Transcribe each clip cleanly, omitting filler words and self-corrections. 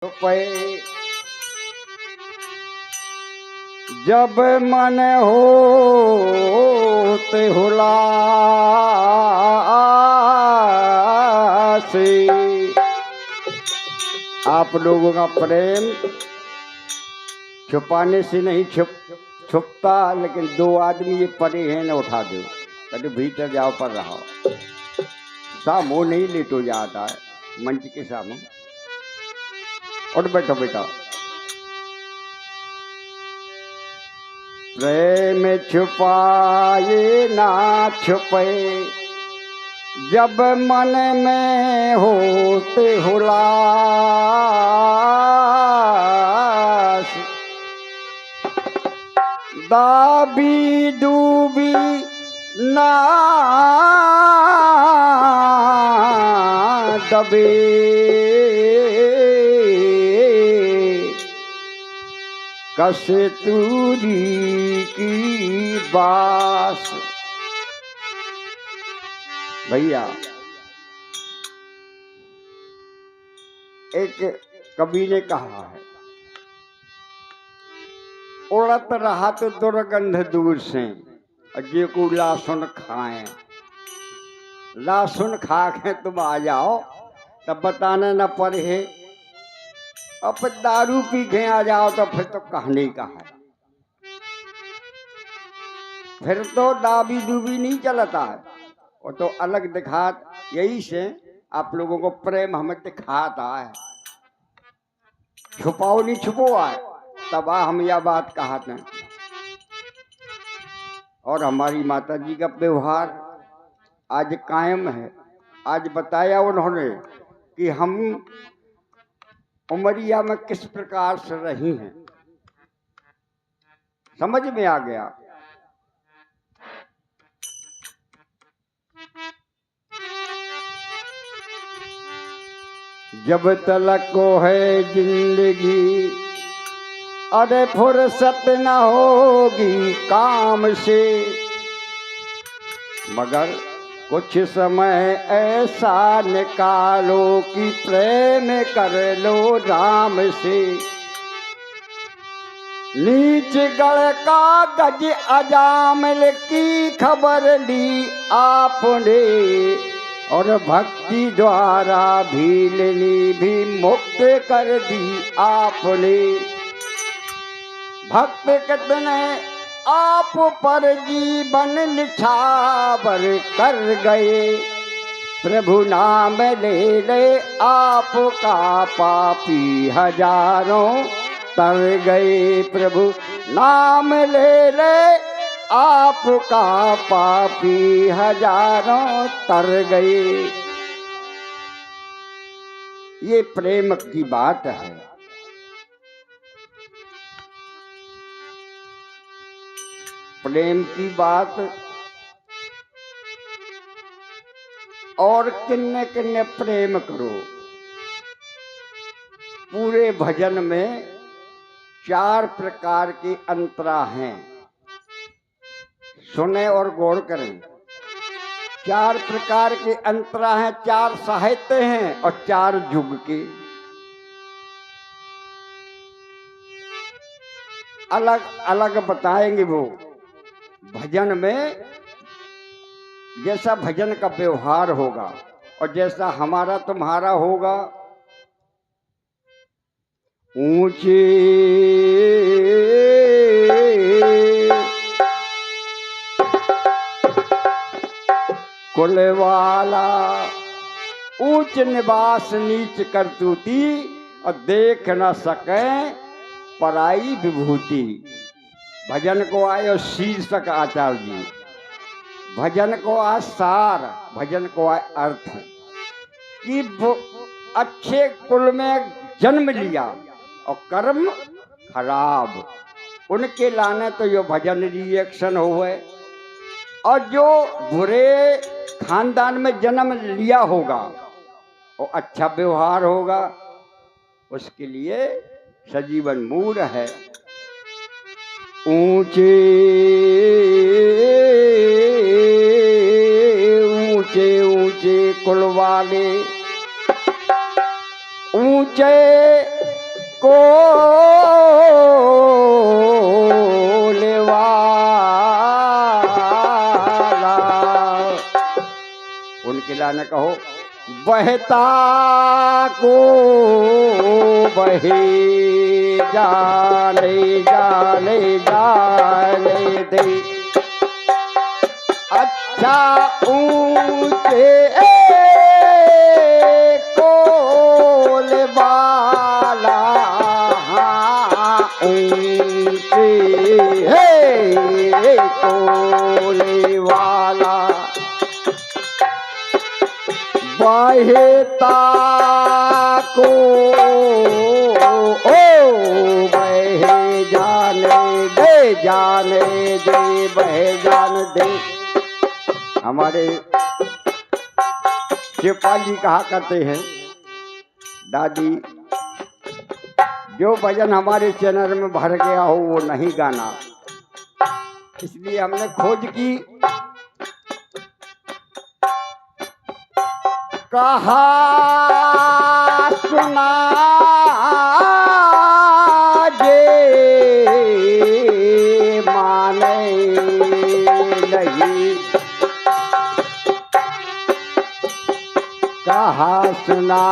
पे जब मन होते हुलासे। आप लोगों का प्रेम छुपाने से नहीं छुपता, लेकिन दो आदमी ये परे हैं न उठा दो, कभी भीतर जाओ पर रहो। सामो नहीं लेटो जाता है मंच के सामने। उठ बैठो बेटा। प्रेम छुपाए ना छुपे जब मन में होते हुलास। दाबी डूबी ना दबे कस्तूरी की बास। भैया एक कवि ने कहा है, उड़त रहा तो दुर्गंध दूर से जे को लहसुन खाएं। लहसुन खा के तुम आ जाओ तब बताना न पड़े, अब दारू पी के आ जाओ तो फिर तो कहने का है। फिर तो दाबी डूबी नहीं चलता है, वो तो अलग दिखात। यही से आप लोगों को प्रेम हमें दिखाता है, छुपाओ नहीं छुपो आए। तब हम यह बात कहते हैं। और हमारी माता जी का व्यवहार आज कायम है। आज बताया उन्होंने कि हम उमरिया में किस प्रकार से रही हैं, समझ में आ गया। जब तलक को है जिंदगी अरे फुर्सत न होगी काम से, मगर कुछ समय ऐसा निकालो कि प्रेम कर लो राम से। नीच गढ़ का गज अजामिल की खबर ली आपने, और भक्ति द्वारा भीलनी भी मुक्त कर दी आपने। भक्त कितने आप पर जीवन निछावर कर गए, प्रभु नाम ले ले आपका पापी हजारों तर गए। प्रभु नाम ले ले आपका पापी हजारों तर गए। ये प्रेम की बात है। प्रेम की बात और किन्ने किन्ने प्रेम करो। पूरे भजन में 4 प्रकार के अंतरा हैं, सुने और गौर करें। 4 प्रकार के अंतरा हैं, 4 साहित्य हैं और 4 युग के। अलग अलग बताएंगे वो भजन में। जैसा भजन का व्यवहार होगा और जैसा हमारा तुम्हारा होगा। ऊंचे कुल वाला ऊंच निवास नीच करतूती, और देख न सके पराई विभूति। भजन को आयो शीर्षक आचार्य जी, भजन को आ सार, भजन को आ अर्थ कि अच्छे कुल में जन्म लिया और कर्म खराब, उनके लाने तो यो भजन रिएक्शन हुए। और जो बुरे खानदान में जन्म लिया होगा और अच्छा व्यवहार होगा, उसके लिए सजीवन मूल है। ऊंचे ऊंचे ऊंचे कुल वाले, ऊंचे जाने कहो बहता को बहे जाने जाने जाने दे अच्छा ऊंचे कोल वाला ऊंचे है कोल वाला बहता को बहे जाने दे बहे जाने दे। हमारे शिवपाल जी कहा करते हैं दादी जो भजन हमारे चैनल में भर गया हो वो नहीं गाना, इसलिए हमने खोज की। कहा सुना जे माने नहीं, कहा सुना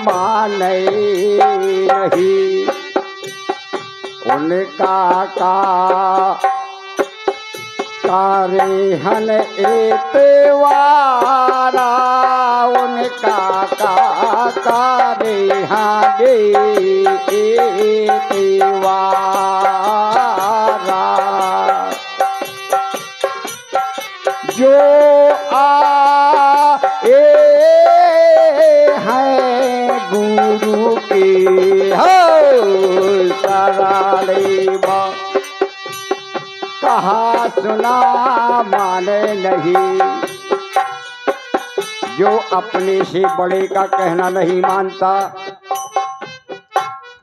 माने नहीं। उनका का कारे हन एतवारा उनका का कारे हागे एतवारा जो आए हैं गुरु के हो सारा लेवा कहा सुना माने नहीं। जो अपने से बड़े का कहना नहीं मानता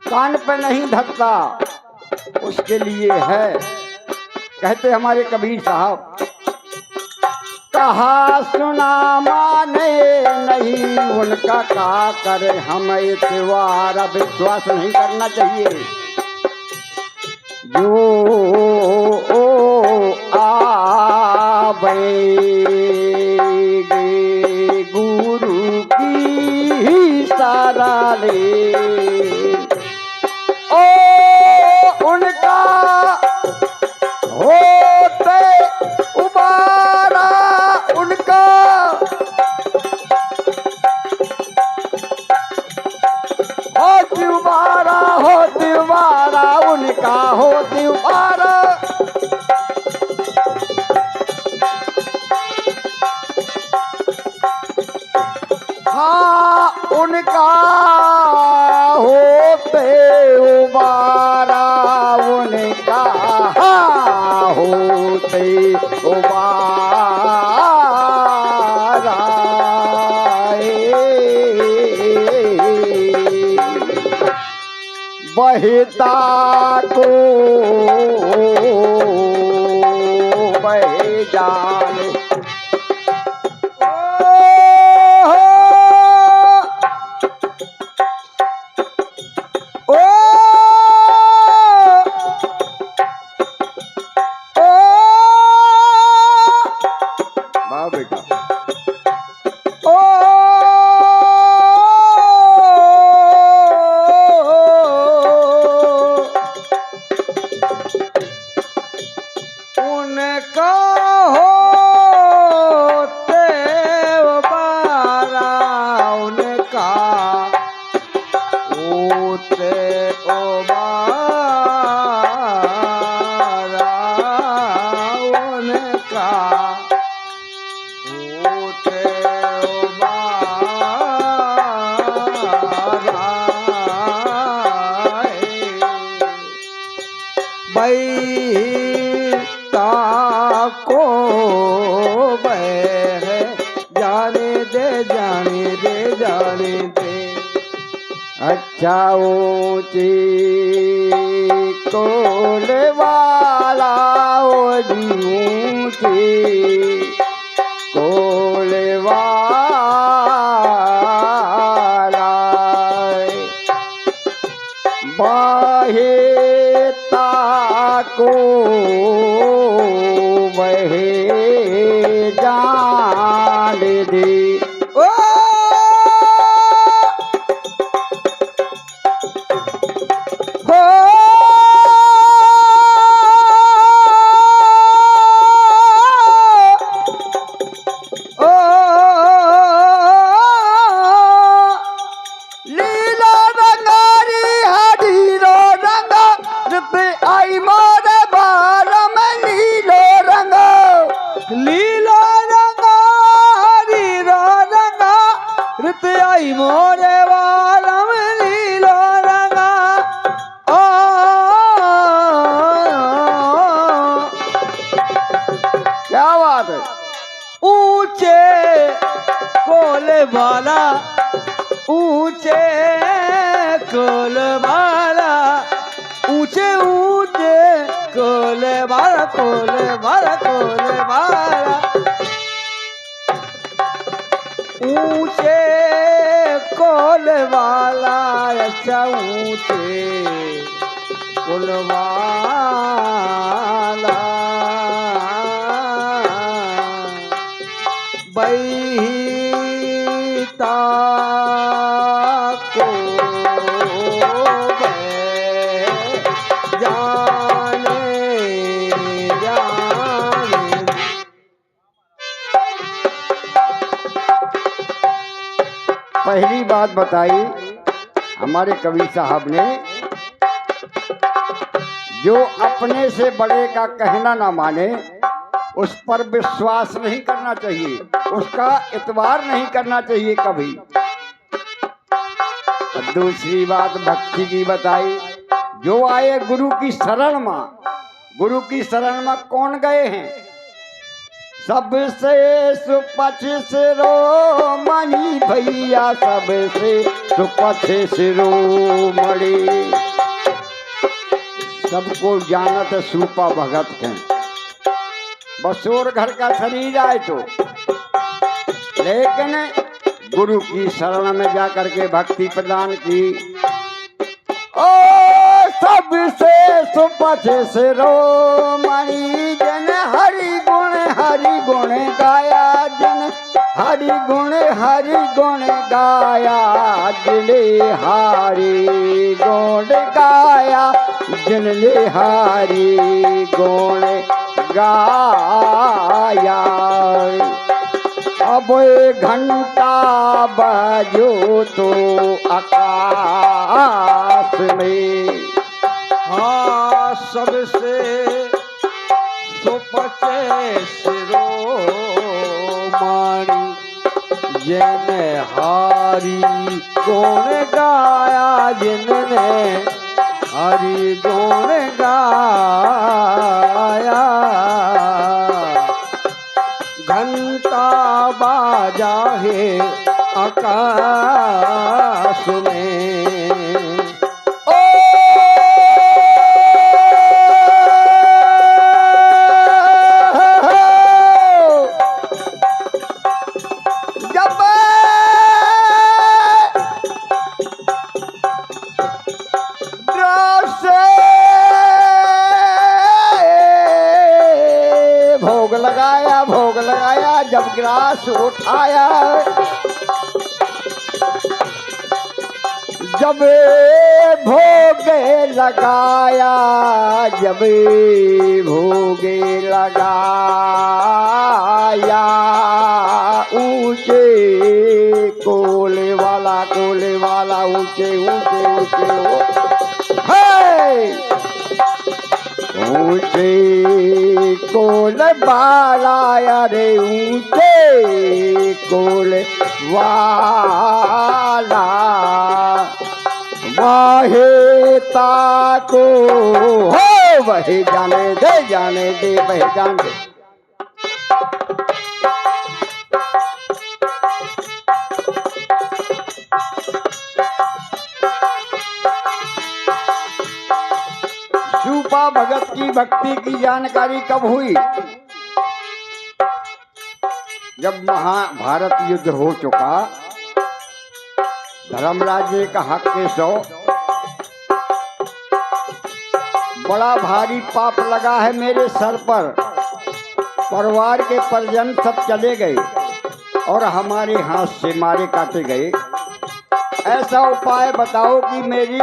कान पे नहीं धरता उसके लिए है। कहते हमारे कबीर साहब कहा सुना माने नहीं उनका का करे हम इतवारा विश्वास नहीं करना चाहिए। जो आवेगे गुरु की सारा ले ओ उनका होते उबारा उनका हो तिवारा उनका हो तिवारा हाँ उनका होते उबारा उनका हाँ होते उबारा बहता को बह जाने को बह जाने दे अच्छा ऊंची कोल वाला ऊंची कोल वाला बाहेता को बह ओ हो लीला रंगारी हडीरो रंगा रुपे आई मोरे बालम लीलो रंगा लीला रंगा हरीरो रंगा ऋत आई मोरे वालम लीलो रंगा ओ क्या बात है ऊंचे कोले वाला ऊंचे कोले वाला ऊंचे ऊंचे कोले वाला कोले वाला कोले वाला ऊंचे कोले वाला अच्छा ऊंचे कोले वाला बैता को जाने जाने पहली बात बताई हमारे कवि साहब ने, जो अपने से बड़े का कहना ना माने उस पर विश्वास नहीं करना चाहिए, उसका इतबार नहीं करना चाहिए कभी। और दूसरी बात भक्ति की बताई, जो आए गुरु की शरण में, गुरु की शरण में कौन गए हैं? सबसे सुपछ शिरोमणि भैया, सबसे सुपछ शिरोमणि, सबको जानत सूपा भगत हैं, बसोर घर का शरीर आए तो, लेकिन गुरु की शरण में जाकर के भक्ति प्रदान की। ओ सबसे सुपथ शिरोमणि, जन हरि गुण गाया, जन हरि गुण गाया, जिने हरि गुण गाया, जिनने हरि गुण गाया। अब घंटा बजो तो आकाश में, हाँ सबसे सुपचे शिरोमणि, जिन हरि गुण गाया, जिनने हरि गुण गाया। घंटा बाजा है आकाश में, ओ जब भोग लगाया, जब ग्रास उठाया, जब भोग लगाया, जब भोग लगाया, ऊंचे कोले वाला ऊंचे ऊंचे ऊंचे ऊंचे कोल वाला, अरे ऊंचे कोल वाला, वाहे ताको हो वही जाने दे वही जाने दे। सूपा भगत की भक्ति की जानकारी कब हुई? जब महाभारत युद्ध हो चुका, धर्मराज ने कहा के सो बड़ा भारी पाप लगा है मेरे सर पर, परिवार के परिजन सब चले गए, और हमारे हाथ से मारे काटे गए। ऐसा उपाय बताओ कि मेरी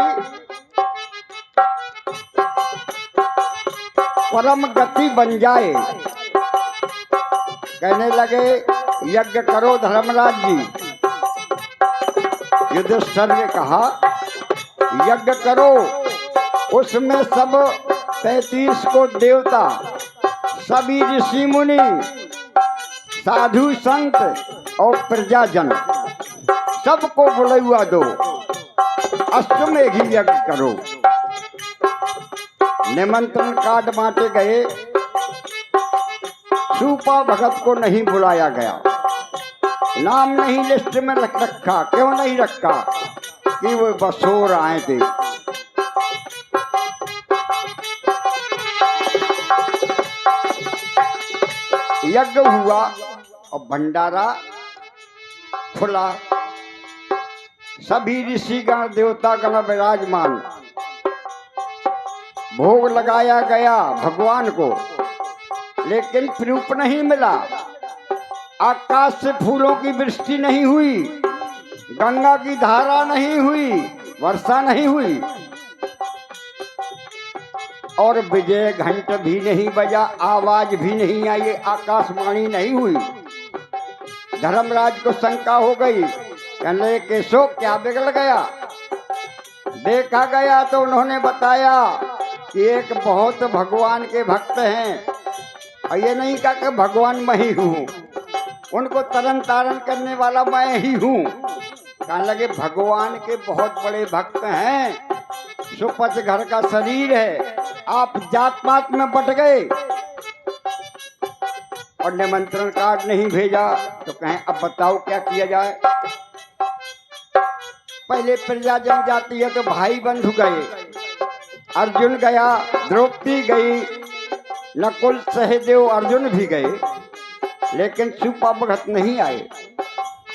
परम गति बन जाए। कहने लगे यज्ञ करो धर्मराज जी। युधिष्ठिर ने कहा यज्ञ करो, उसमें सब 33 को देवता, सभी ऋषि मुनि, साधु संत और प्रजाजन सबको बुलवा दो, अश्वमेघी यज्ञ करो। निमंत्रण कार्ड बांटे गए। सूपा भगत को नहीं बुलाया गया, नाम नहीं लिस्ट में रखा। क्यों नहीं रखा? कि वो बसोर आए थे। यज्ञ हुआ और भंडारा खुला। सभी ऋषिगण देवतागण विराजमान। भोग लगाया गया भगवान को, लेकिन प्ररूप नहीं मिला। आकाश से फूलों की वृष्टि नहीं हुई, गंगा की धारा नहीं हुई, वर्षा नहीं हुई, और विजय घंट भी नहीं बजा, आवाज भी नहीं आई, आकाशवाणी नहीं हुई। धर्मराज को शंका हो गई। कहने केशव क्या बिगड़ गया? देखा गया तो उन्होंने बताया कि एक बहुत भगवान के भक्त हैं, और ये नहीं कहा कि भगवान मैं ही हूँ, उनको तरन तारण करने वाला मैं ही हूँ। कहने लगे भगवान के बहुत बड़े भक्त हैं, सुपच घर का शरीर है, आप जात पात में बट गए और निमंत्रण कार्ड नहीं भेजा। तो कहें अब बताओ क्या किया जाए। पहले प्रजाजन जाती है तो भाई बंधु गए, अर्जुन गया, द्रौपदी गई, नकुल सहदेव अर्जुन भी गए, लेकिन सूपा भगत नहीं आए।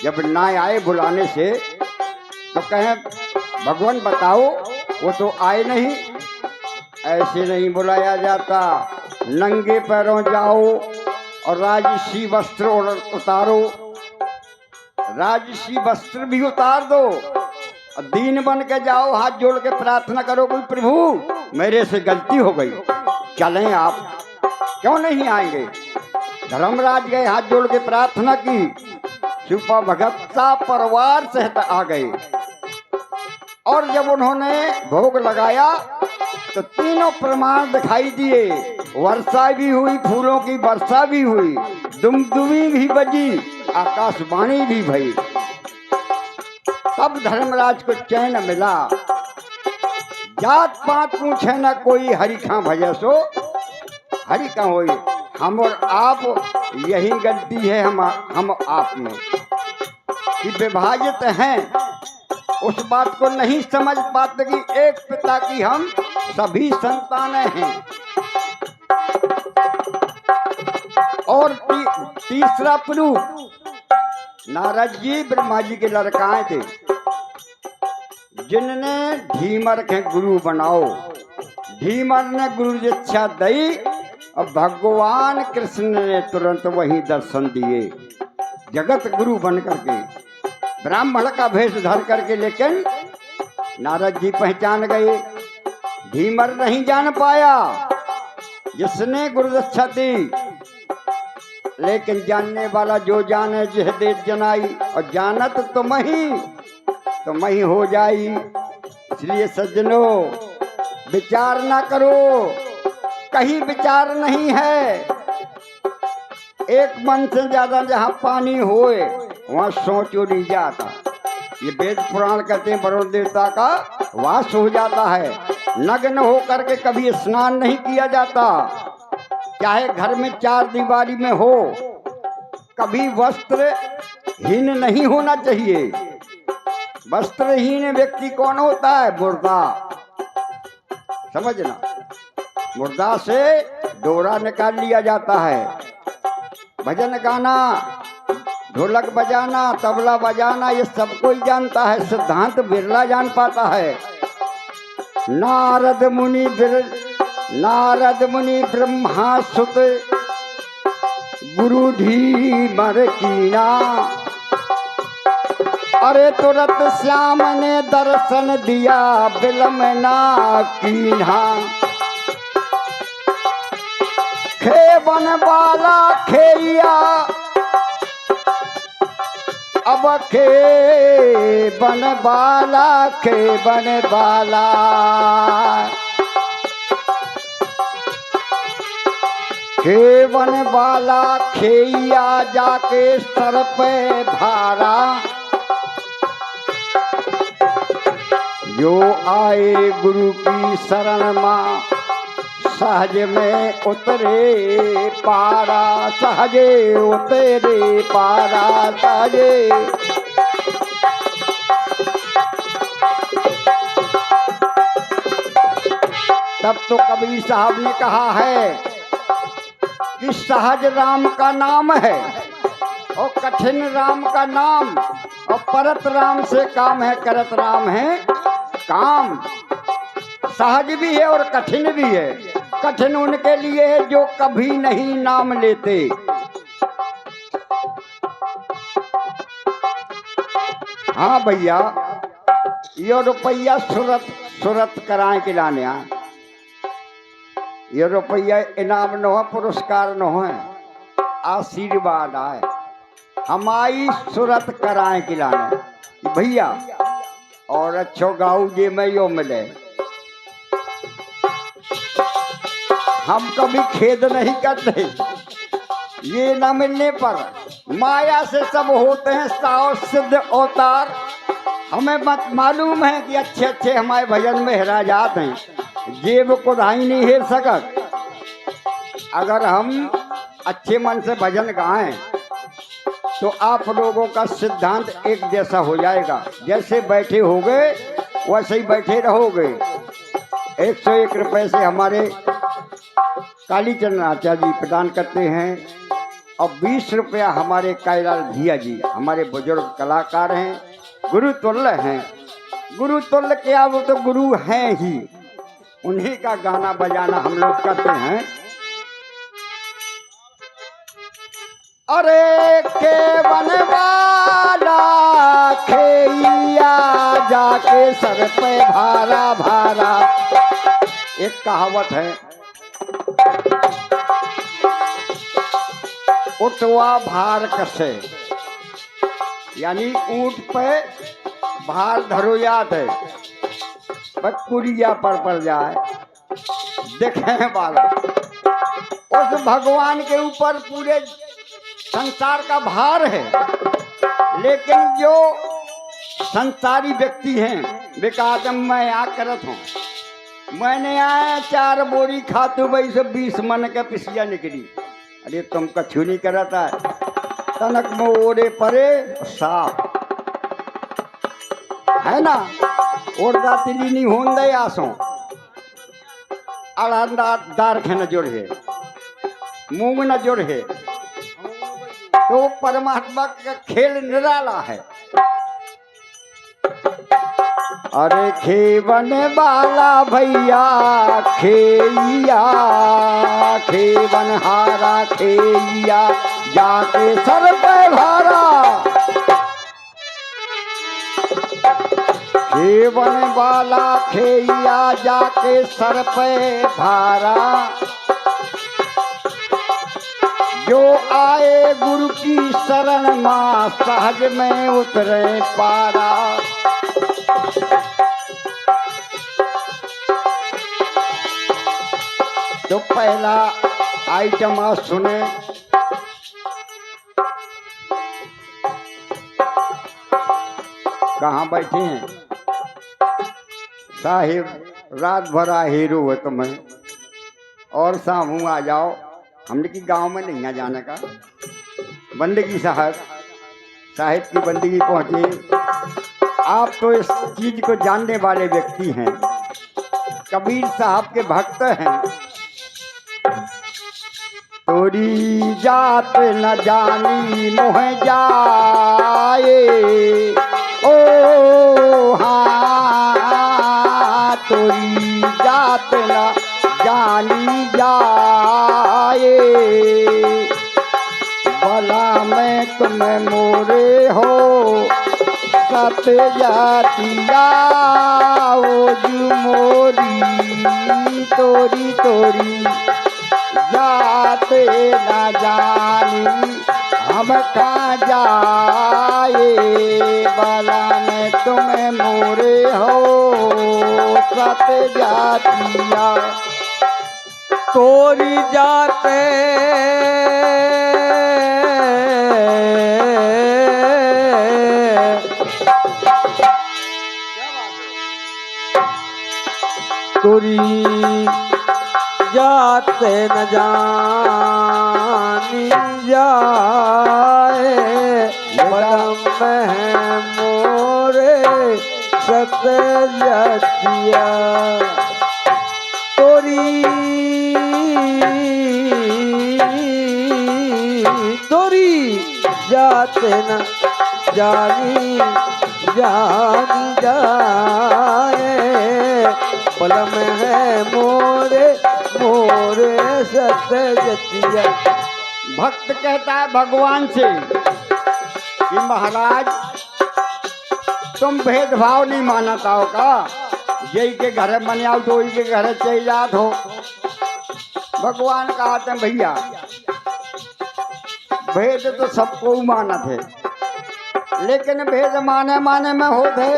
जब ना आए बुलाने से तो कहें भगवान बताओ, वो तो आए नहीं। ऐसे नहीं बुलाया जाता। नंगे पैरों जाओ और राजसी वस्त्र उतारो, राजसी वस्त्र भी उतार दो, और दीन बन के जाओ, हाथ जोड़ के प्रार्थना करो कोई प्रभु मेरे से गलती हो गई, चलें आप। क्यों नहीं आएंगे? धर्मराज गए, हाथ जोड़ के प्रार्थना की, सूपा भगत सा परिवार सहित आ गए। और जब उन्होंने भोग लगाया तो तीनों प्रमाण दिखाई दिए। वर्षा भी हुई, फूलों की वर्षा भी हुई, दुमदुमी भी बजी, आकाशवाणी भी भई। तब धर्मराज को चैन मिला। जात पात पूछे न कोई, हरि खां भजे सो हरि खां होई। हम और आप यही गलती है हम आप में कि विभाजित हैं, उस बात को नहीं समझ पाते कि एक पिता की हम सभी संतानें हैं। और तीसरा प्रूफ, नारद जी ब्रह्मा जी के लड़काए थे, जिनने धीमर के गुरु बनाओ। धीमर ने गुरु दीक्षा दी और भगवान कृष्ण ने तुरंत वही दर्शन दिए, जगत गुरु बन करके, ब्राह्मण का भेष धर करके। लेकिन नारद जी पहचान गए, धीमर नहीं जान पाया जिसने गुरु दीक्षा दी। लेकिन जानने वाला जो जाने जिह दे जनाई, और जानत तो मही हो जाई। इसलिए सज्जनों विचार ना करो, कहीं विचार नहीं है। एक मन से ज्यादा जहाँ पानी होए वहाँ सोचो नहीं जाता। ये वेद पुराण कहते हैं वरुण देवता का वास हो जाता है। नग्न होकर के कभी स्नान नहीं किया जाता, चाहे घर में चार दीवारी में हो। कभी वस्त्र हीन नहीं होना चाहिए। वस्त्रहीन व्यक्ति कौन होता है? मुर्दा। समझना, मुर्दा से डोरा निकाल लिया जाता है। भजन गाना, ढोलक बजाना, तबला बजाना, ये सब कोई जानता है, सिद्धांत बिरला जान पाता है। नारद मुनि ब्रह्मा सुत गुरु ढीमर कीना। अरे तुरंत श्याम ने दर्शन दिया बिलम ना कीन्हा। खेवन वाला खेया अब खेवन वाला खेवन वाला खेया जाके सर पे भारा। जो आए गुरु की शरण माँ सहज में उतरे पारा। सहजे उतरे पारा सहजे। तब तो कबीर साहब ने कहा है कि सहज राम का नाम है और कठिन राम का नाम, और परत राम से काम है, करत राम है काम। सहज भी है और कठिन भी है। कठिन उनके लिए जो कभी नहीं नाम लेते। हाँ भैया, ये रुपया सुरत कराए के लाने। ये रुपया इनाम न हो, पुरस्कार न हो, आशीर्वाद आए। हमारी सुरत कराए के लाने भैया। और अच्छो गाऊ जे में यो मिले। हम कभी खेद नहीं करते ये न मिलने पर। माया से सब होते हैं साव सिद्ध अवतार। हमें मालूम है कि अच्छे अच्छे हमारे भजन में हेरा जाते हैं, जेब को धाई नहीं हेर सकत। अगर हम अच्छे मन से भजन गाएं तो आप लोगों का सिद्धांत एक जैसा हो जाएगा। जैसे बैठे होगे वैसे ही बैठे रहोगे। 101 रुपए से हमारे कालीचरण आचार्य जी प्रदान करते हैं और 20 रुपया हमारे कैलाल भैया जी, हमारे बुजुर्ग कलाकार हैं, गुरु तुल्य हैं। गुरु तुल्य क्या, वो तो गुरु हैं ही। उन्हीं का गाना बजाना हम लोग करते हैं। अरे केवन वाला खेइया जाके सर पे भारा भारा। एक कहावत है, उठवा भार कसे, यानी ऊंट पे भार धरो याद है, कुरिया पर जाए देखे वाला। उस भगवान के ऊपर पूरे संसार का भार है। लेकिन जो संसारी व्यक्ति हैं वे कहते मैं आ करत हूँ, मैंने आया 4 बोरी खातू भाई से 20 मन का पिसिया निकली। अरे तुम कछु नहीं करता है, तनक में ओरे परे साफ है ना। और दातिली नहीं होन दे आसो दार खे न जोड़ है, मुंह न जोड़ है। तो परमात्मा का खेल निराला है। अरे खेवन वाला भैया खेइया, खेवन हारा खेइया जाके सर पे भारा। खेवन वाला खेइया जाके सर पे भारा। जो आए गुरु की शरण माँ सहज में उतरे पारा। तो पहला आइटम आप सुने। कहाँ बैठे हैं साहिब, रात भरा हीरो हो तुम्हें और सामू आ जाओ। हमने की गांव में नहीं आ जाने का। बंदगी साहब की बंदगी पहुंचे। आप तो इस चीज को जानने वाले व्यक्ति हैं, कबीर साहब के भक्त हैं। तोरी जात न जानी मोह जाए, ओ हाँ तोरी जात न जानी जाए। मोरे हो सत जातिया ओजू मोरी तोरी तोरी जाते न जानी हम कहाँ जाए बाला में तुम्हें मोरे हो सत जातिया तोरी जाते तोरी जाते न जानी जाए बलम में मोरे सत जातिया तोरी तोरी जाते न जानी जानी जाए पलम है मोरे मोरे सत जतिया। भक्त कहता है भगवान से कि महाराज तुम भेदभाव नहीं मानता हो का, यही के घर मन आओ तो वही के घर चल जात हो। भगवान कहते हैं भैया भेद तो सबको मानत है, लेकिन भेद माने माने में होते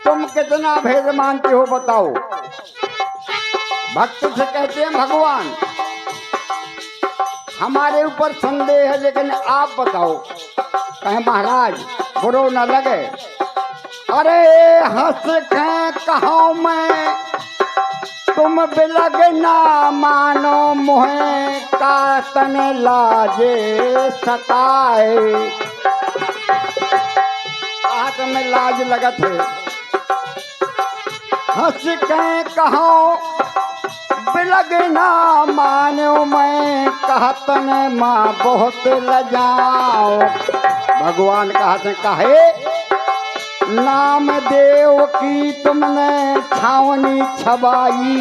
तुम कितना भेद मानते हो बताओ। भक्त से कहते हैं भगवान हमारे ऊपर संदेह है, लेकिन आप बताओ। कहे महाराज बुरो न लगे, अरे हंस के कहो मैं तुम बिलग ना मानो मुहे का तन लाजे सताए। हाथ में लाज लगत है, हंस के कहो बिलग ना मानो मैं कहतन माँ बहुत लजाओ। भगवान कहते कहे नाम देव की तुमने छावनी छबाई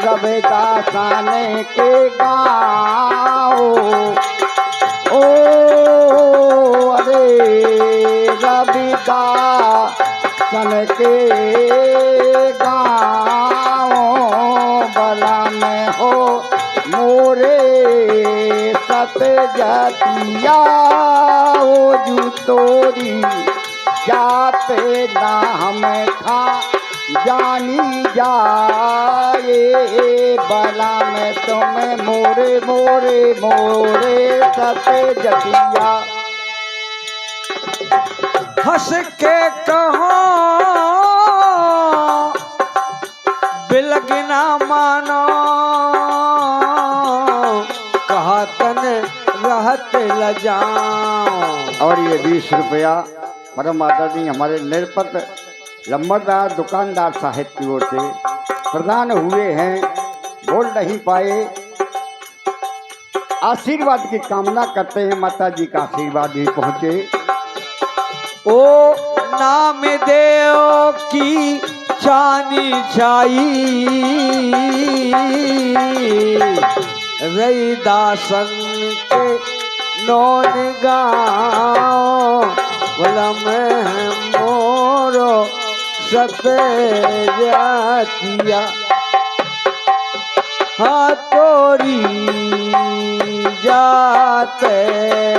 रविदासाने के गाँव। ओ अरे रविदासन के गाँव बला में हो मोरे सत जातिया ओजू तोरी जाते ना हमें खा जानी जाए बला में तुम्हें मोरे मोरे मोरे सत जतिया। हंस के कहो बिलग ना मानो कहा तन रहत लजाओ। और ये 20 रुपया परम आदरणीय हमारे निरपत लंबरदार दुकानदार साहिब की ओर से प्रदान हुए हैं। बोल नहीं पाए, आशीर्वाद की कामना करते हैं, माता जी का आशीर्वाद भी पहुँचे। ओ नाम देव की चानी छाई रईदासन के नौन गाँव बलम मोरो सत जातिया। हाँ तोरी जाते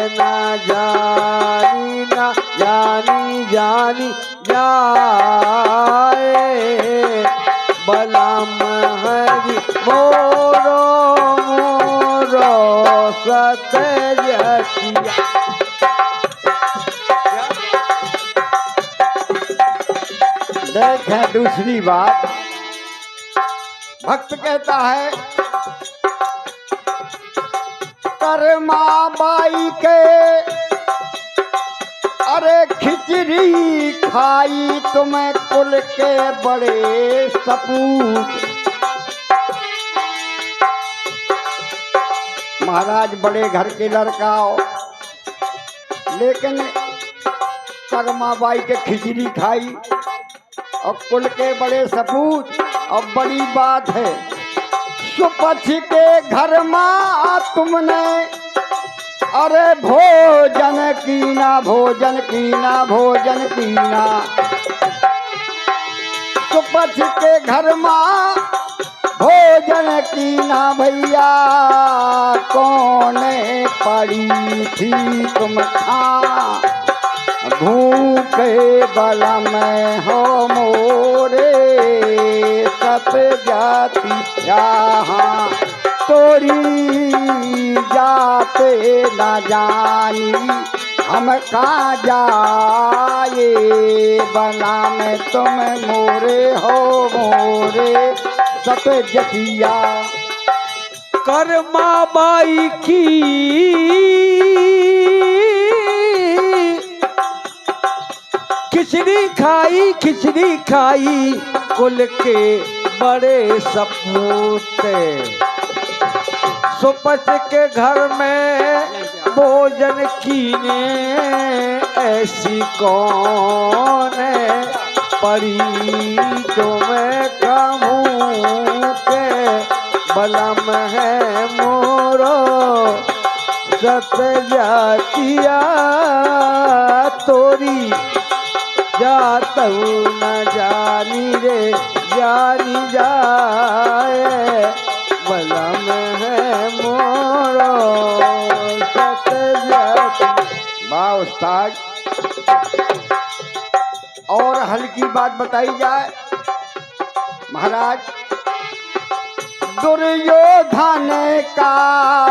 ना जानी ना जानी जानी जाए बलम हरि मोरो मोरो सत जातिया। देखें दूसरी बात, भक्त कहता है कर्मा बाई के अरे खिचड़ी खाई तुम्हें कुल के बड़े सपूत। महाराज बड़े घर के लड़का हो, लेकिन कर्माबाई के खिचड़ी खाई और कुल के बड़े सपूत। और बड़ी बात है सुपछ के घर माँ तुमने अरे भोजन कीना भोजन कीना भोजन कीना सुपथ के घर माँ भोजन कीना भैया कौन पड़ी थी तुम खा भूखे बला में हो मोरे सत जाती यहाँ तोरी जाते न जानी हम कहाँ जाए बला में तुम मोरे हो मोरे सत जतिया कर्मा बाई की खिचड़ी खाई कुल के बड़े सपूते सुपच के घर में भोजन कीने ऐसी कौन पड़ी तुम्हें कहूँ के बलम है मोरो सत जातिया तोरी जातऊ न जानी रे जानी जाए बलम है मोरो सत जाति। वाह उस्ताद। और हल्की बात बताई जाए महाराज, दुर्योधन का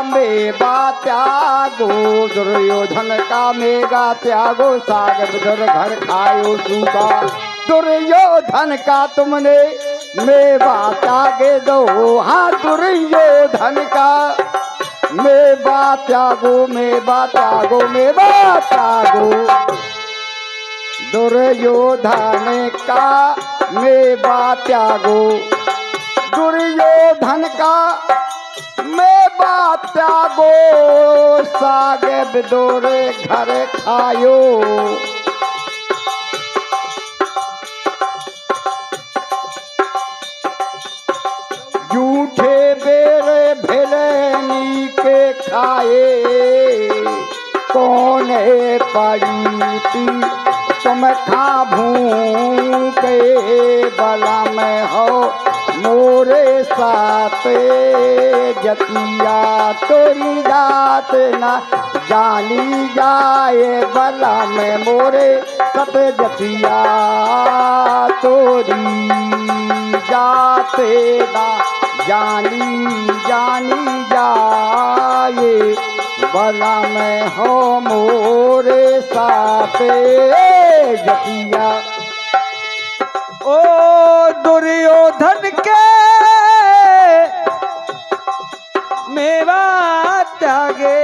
मेवा त्यागो दुर्योधन का मेगा त्यागो साग बिदर घर खायो सूखा। दुर्योधन का तुमने मेवा त्यागे दो, हाँ दुर्योधन का मेवा त्यागो मेवा त्यागो मेवा त्यागो। दुर्योधन का मेवा त्यागो दुर्योधन का मेवा त्यागो साग बिदोरे घर खायो। झूठे बेरे भेलनी के खाए कौन पड़ी थी तुम खा भूखे बला में हो मोरे साथ जतिया तोरी जात न जानी जाए बला में मोरे सत जतिया तोरी जात न जानी जाए बला में हो मोरे साथ जतिया। ओ दुर्योधन के मेवा त्यागे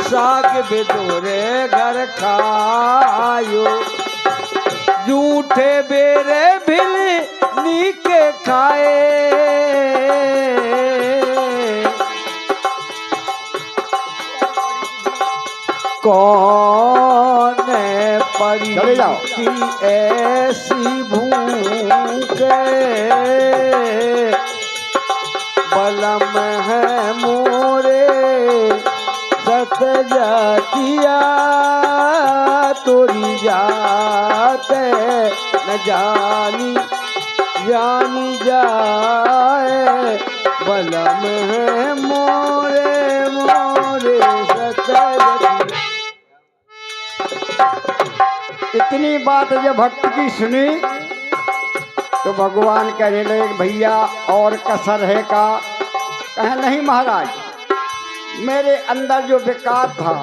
साग बिदोरे घर खायो। झूठे बेरे भिल नीके खाए कौन पड़ी थी ऐसी भूख बलम है मोरे सत जातिया तोरी जाते न जानी जाए बलम है मोरे मोरे सत जातिया। इतनी बात जब भक्त की सुनी तो भगवान कहने लगे भैया और कसर है का। कहे नहीं महाराज, मेरे अंदर जो विकार था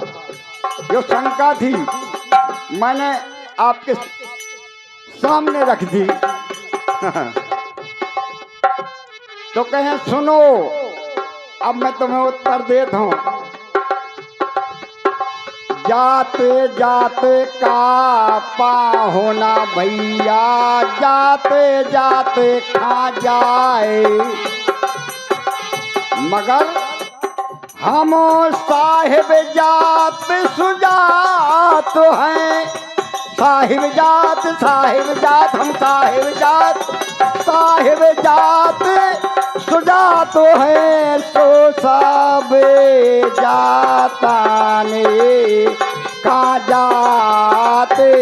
जो शंका थी मैंने आपके सामने रख दी। तो कहें सुनो अब मैं तुम्हें उत्तर देता हूँ। जाते जाते का पाहोना भैया जाते जाते खा जाए, मगर हम साहिब जात सुजात हैं। साहिब जात हम साहिब जात साहिब जात सुजा तो है सो सब जाता ने का जाते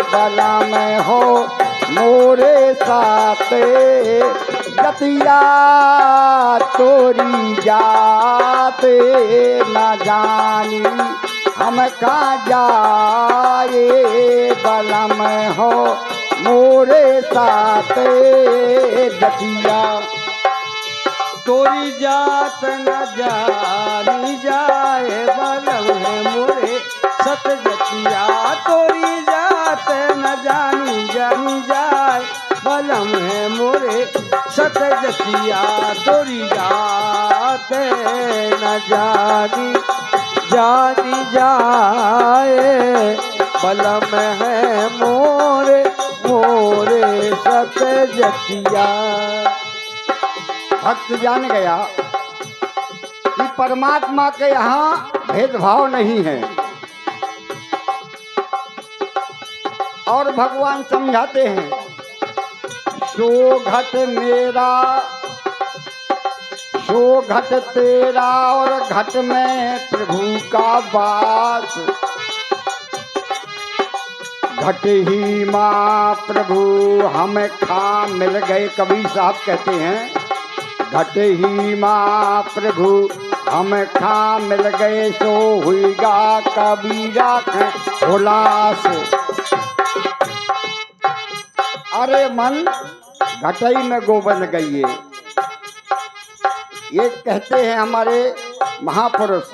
बला में हो मोरे साथ जतिया तोरी जाते न जानी हम का जाए बलम हो मोरे साथ जतिया तोरी जात न जानी जाए बलम है मोरे सत जतिया तोरी जात न जानी जानी जाए बलम है मोरे सत जतिया तोरी जात न जानी जानी जाए बलम है मोरे मोरे सत जतिया। भक्त जान गया कि परमात्मा के यहाँ भेदभाव नहीं है और भगवान समझाते हैं सो घट मेरा सो घट तेरा और घट में प्रभु का वास घट ही माँ प्रभु हमें खा मिल गए। कबीर साहब कहते हैं घट ही माँ प्रभु हम खा मिल गए सो हुईगा कबीरा उल्लास। अरे मन घटई में गोबन गई है, ये कहते हैं हमारे महापुरुष।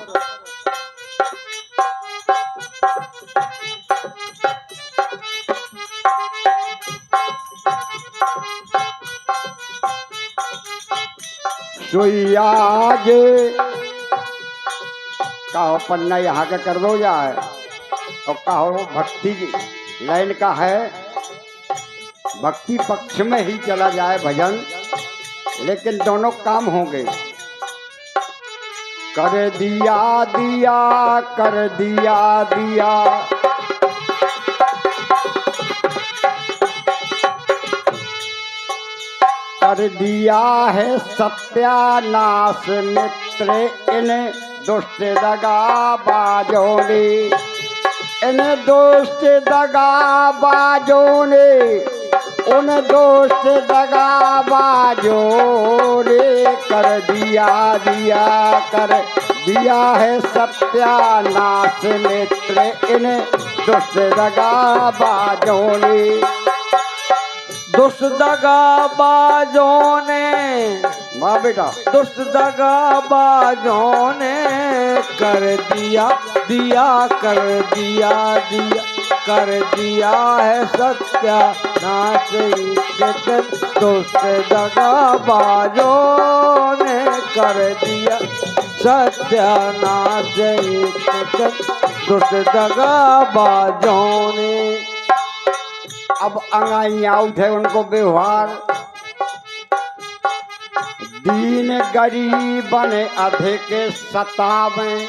आज कहो पन्ना यहाँ का कर दो जाए और कहो भक्ति लाइन का है, भक्ति पक्ष में ही चला जाए भजन, लेकिन दोनों काम होंगे। कर दिया दिया कर दिया दिया कर दिया है सत्यानाश मित्र इन दुष्ट दगाबाजों ने, इन दुष्ट दगाबाजों ने, उन दुष्ट दगाबाजों ने कर दिया दिया कर दिया है सत्यानाश मित्र इन दुष्ट दगाबाजों ने। दुष्ट दगाबाजों ने, वाह बेटा, दुष्ट दगाबाजों ने कर दिया दिया कर दिया दिया कर दिया है सत्यानाश दुष्ट दगाबाजों ने कर दिया सत्यानाश दुष्ट दगाबाजों ने। अब अंगाइयाँ उठे उनको व्यवहार, दीन गरीबन अधिक सतावें,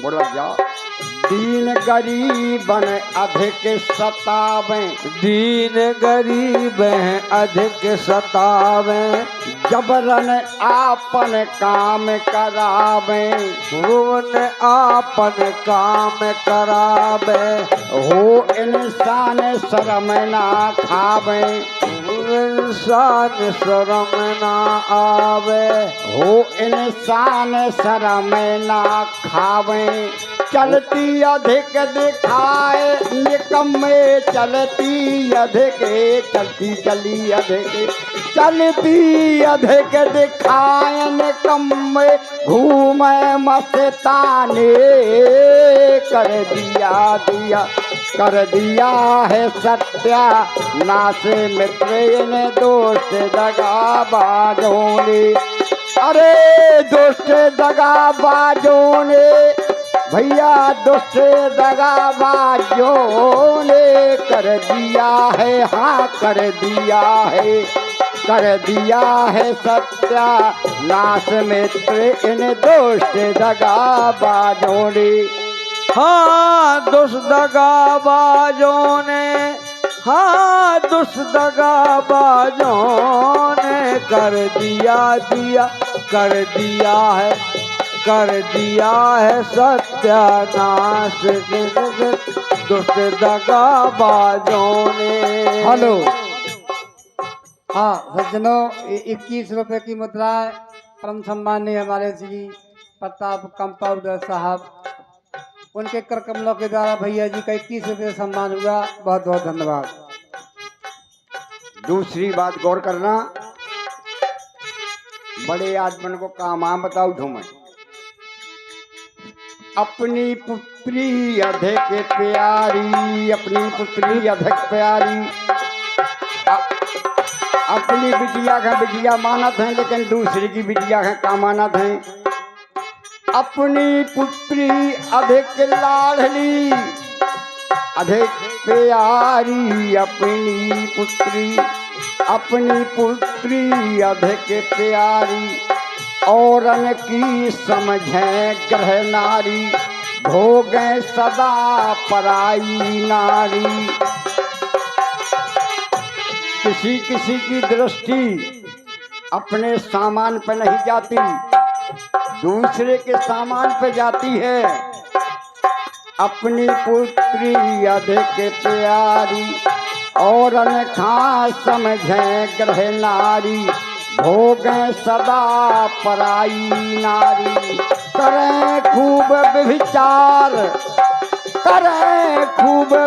बोला जा, दीन गरीबन अधिक सतावें, दीन गरीब हैं अधिक सतावें, जबरन आपन काम करावें, भुवन आपन काम करावे, हो इंसान शर्म ना खावें, इंसान शर्म ना आवे, हो इंसान शर्म ना खावें। चलती अधिक दिखाए निकम्मे, चलती अधिक चलती चली अधिक चलती अधिक दिखाए निकम्मे, घूमे मस्ताने कर दिया दिया कर दिया है सत्यानाश मित्र इन दुष्ट दगाबाजों ने। अरे दुष्ट दगाबाजों ने भैया, दुष्ट दगाबाजों ने कर दिया है, हाँ कर दिया है सत्यानाश मित्र इन दुष्ट दगाबाजों ने। हाँ दुष्ट दगाबाजों ने, हाँ दुष्ट दगाबाजों ने कर दिया है सत्यानाश दुष्ट दगाबाजों ने। हेलो। हाँ सज्जनों, 21 रुपए की मुद्राएं परम सम्मानीय हमारे श्री प्रताप कंपाउंडर साहब, उनके कर कमलों के द्वारा भैया जी का 21 रुपये सम्मान हुआ। बहुत बहुत धन्यवाद। दूसरी बात गौर करना, बड़े आदमी को काम आ बताऊ ठो मैं। अपनी पुत्री अधिक प्यारी, अपनी पुत्री अधिक प्यारी, अपनी बिटिया का बिटिया मानत है, लेकिन दूसरी की बिटिया का का मानत है। अपनी पुत्री अधिक लाडली, अधिक प्यारी, अपनी पुत्री अधिक प्यारी, औरन की समझे ग्रह नारी, भोगे सदा पराई नारी। किसी किसी की दृष्टि अपने सामान पर नहीं जाती, दूसरे के सामान पे जाती है। अपनी पुत्री अधिक प्यारी, औरन खा समझे ग्रह नारी, भोगे सदा पराई नारी। करें खूब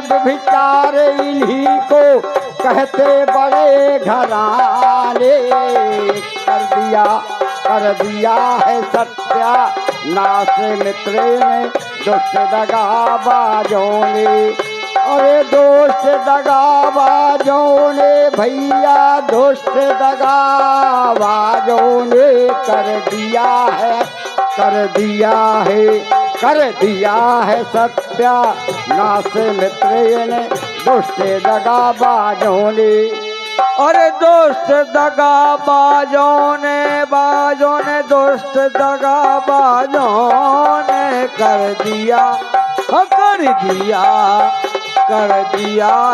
व्यभिचार, इन्हीं को कहते बड़े घराने। कर दिया है सत्यानाश मित्र ने दुष्ट दगाबाजों ने। अरे दुष्ट दगाबाजों ने भैया, दुष्ट दगाबाजों ने कर दिया है सत्यानाश मित्र ने दुष्ट दगाबाजों ने। अरे दुष्ट दगाबाजों ने दुष्ट दगाबाजों ने कर दिया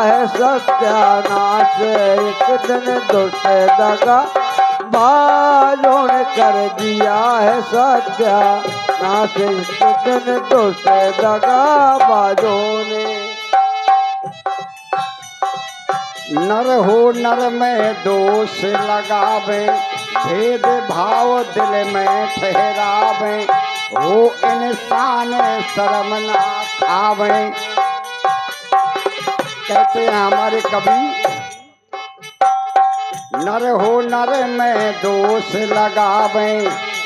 है सत्यानाश। एक दिन दुष्ट दगाबाजों ने कर दिया है सत्यानाश। एक दिन दुष्ट दगाबाजों ने। नर हो नर में दोष लगावे, भेद भाव दिल में ठहरावे, हो इंसान शर्म ना खावे। कहते हैं हमारे कवि, नर हो नर में दोष लगावे,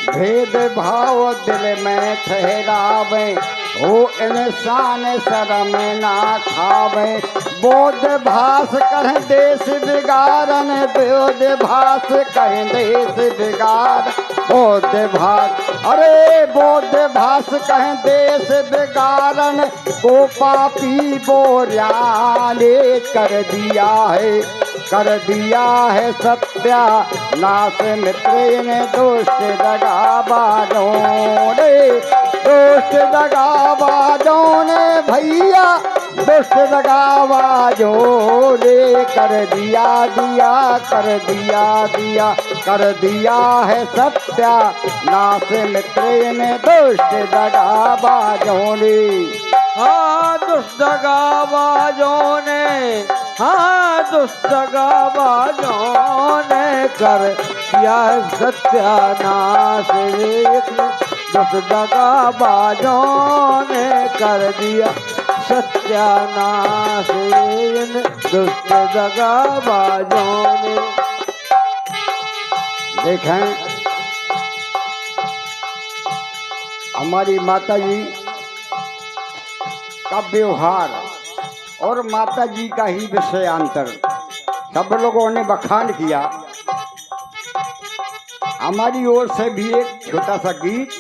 भेद भाव दिल में ठहरावे, हो इंसान शर्म ना खावे। बोध भास कहें देश बिगाड़न, बोध भास कहें देश बिगाड़, बोध भास कहें देश बिगाड़न, को पापी बोरियाने कर दिया है सत्यानाश मित्र ने दुष्ट दगाबाजों ने। दुष्ट दगाबाजों ने भैया, दुष्ट दगाबाजों ने कर दिया है सत्यानाश मित्र ने दुष्ट दगाबाजों ने। हाँ दुष्ट दगाबाजों ने, हाँ दुष्ट दगाबाजों ने कर दिया है सत्यानाश। दुष्ट दगाबाजों ने कर दिया सत्यानाश। दुष्ट दगाबाजों ने। देखें हमारी माता जी का व्यवहार और माता जी का ही विषयांतर सब लोगों ने बखान किया। हमारी ओर से भी एक छोटा सा गीत।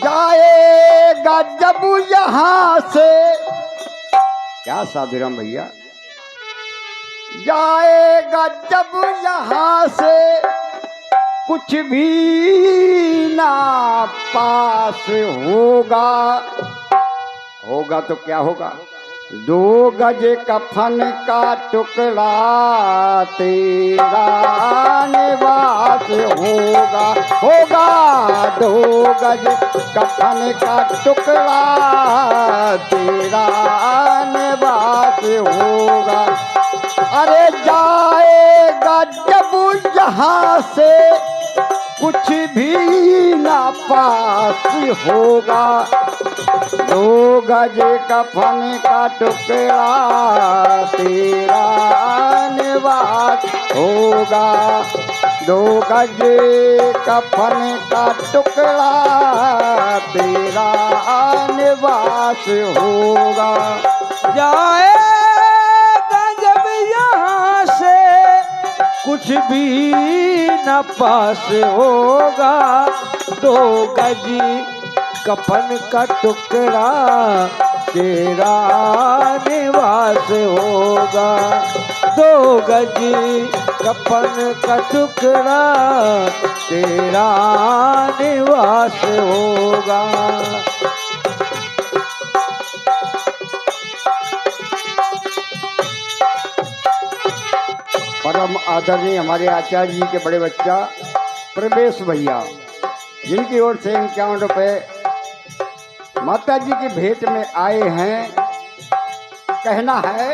जाएगा जब यहाँ से, क्या साधुराम भैया, जाएगा जब यहाँ से कुछ भी ना पास होगा। होगा तो क्या होगा? 2 गज कफन का टुकड़ा तेरा निवास होगा। होगा 2 गज कफन का टुकड़ा तेरा निवास होगा। अरे जाएगा जब यहाँ से कुछ भी ना पास होगा। 2 गज कफन का टुकड़ा तेरा निवास होगा। 2 गज कफन का टुकड़ा तेरा निवास होगा। जाएगा जब यहाँ से कुछ भी न पास होगा। 2 गज कफन का टुकड़ा तेरा निवास होगा। 2 गज कफन का टुकड़ा तेरा निवास होगा। परम आदरणीय हमारे आचार्य जी के बड़े बच्चा प्रवेश भैया, जिनकी ओर से 51 रुपये माता जी की भेंट में आए हैं। कहना है,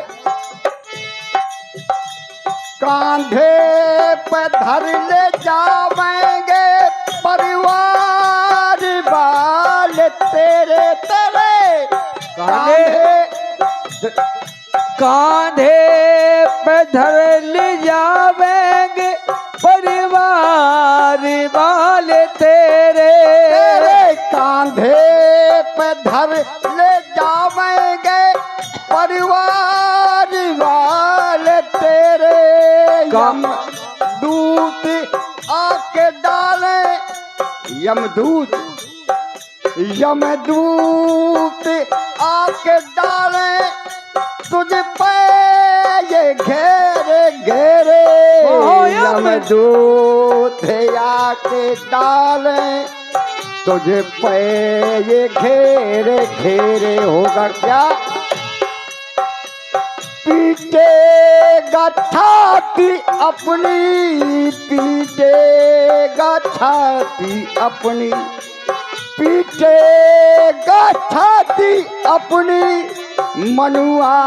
कांधे पे धर ले जावेंगे परिवार वाले तेरे तेरे। कांधे पे धर ले जावेंगे परिवार वाले तेरे। कांधे पे धर ले जावेंगे परिवार वाले तेरे। यमदूत आके डाले, यमदूत आके डाले तुझ पे ये घेरे घेरे। यमदूत आके डाले तुझे पे ये घेरे घेरे। होगा क्या? पीटेगा छाती अपनी, पीटेगा छाती अपनी, पीटेगा छाती अपनी। मनुआ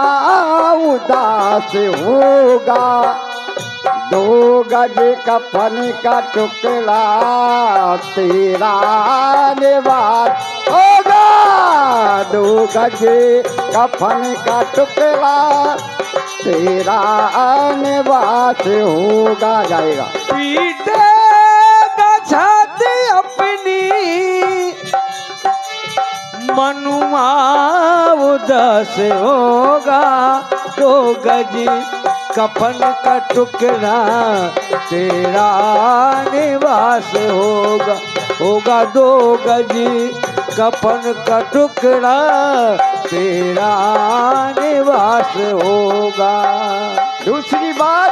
उदास होगा। 2 गज कफन का टुकड़ा तेरा निवास होगा। 2 गज कफन का टुकड़ा तेरा निवास होगा। जाएगा पीटेगा छाती अपनी, मनुआ उदास होगा। 2 गज कफन का टुकड़ा तेरा निवास होगा। होगा 2 गज कफन का टुकड़ा तेरा निवास होगा। दूसरी बात,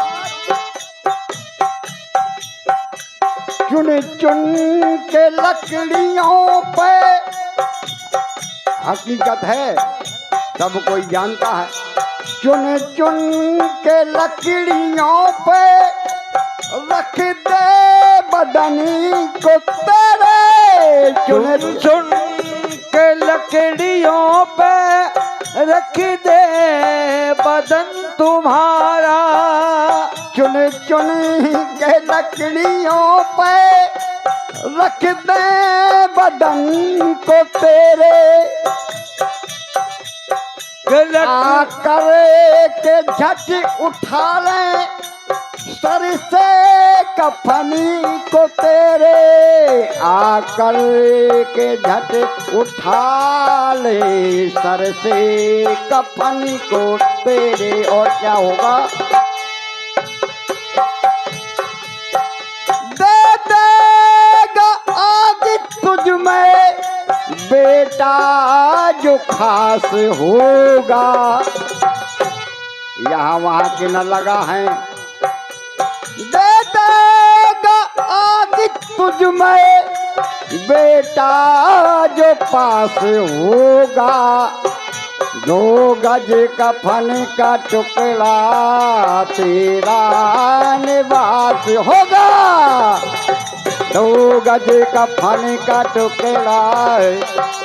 चुन चुन के लकड़ियों पे, हकीकत है सब कोई जानता है। चुन चुन के लकड़ियों पे रख दे बदनी को तेरे। चुन चुन के लकड़ियों पे रख दे बदन तुम्हारा। चुन चुन के लकड़ियों पे रख दे बदन को तेरे। आकर के झट उठा ले सर से कफनी को तेरे। आकर के झट उठा ले सर से कफनी को तेरे। और क्या होगा? दे देगा आग तुझ में बेटा जो खास होगा। यहाँ वहाँ के न लगा है। दे देगा आग तुझ में बेटा जो पास होगा, 2 गज कफन का टुकड़ा तेरा निवास होगा, 2 गज कफन का टुकड़ा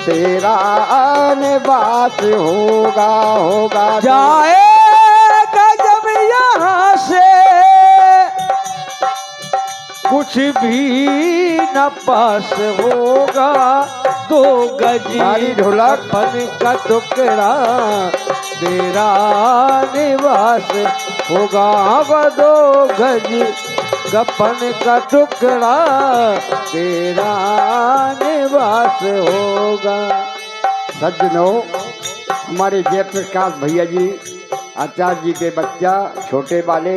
तेरा निवास होगा, होगा। जाएगा जब यहाँ से कुछ भी न पास होगा, 2 गज ढोलक कफन का टुकड़ा तेरा निवास होगा, 2 गज कफन का टुकड़ा तेरा निवास होगा। सज्जनों, हमारे जयप्रकाश भैया जी आचार्य जी के बच्चा छोटे वाले,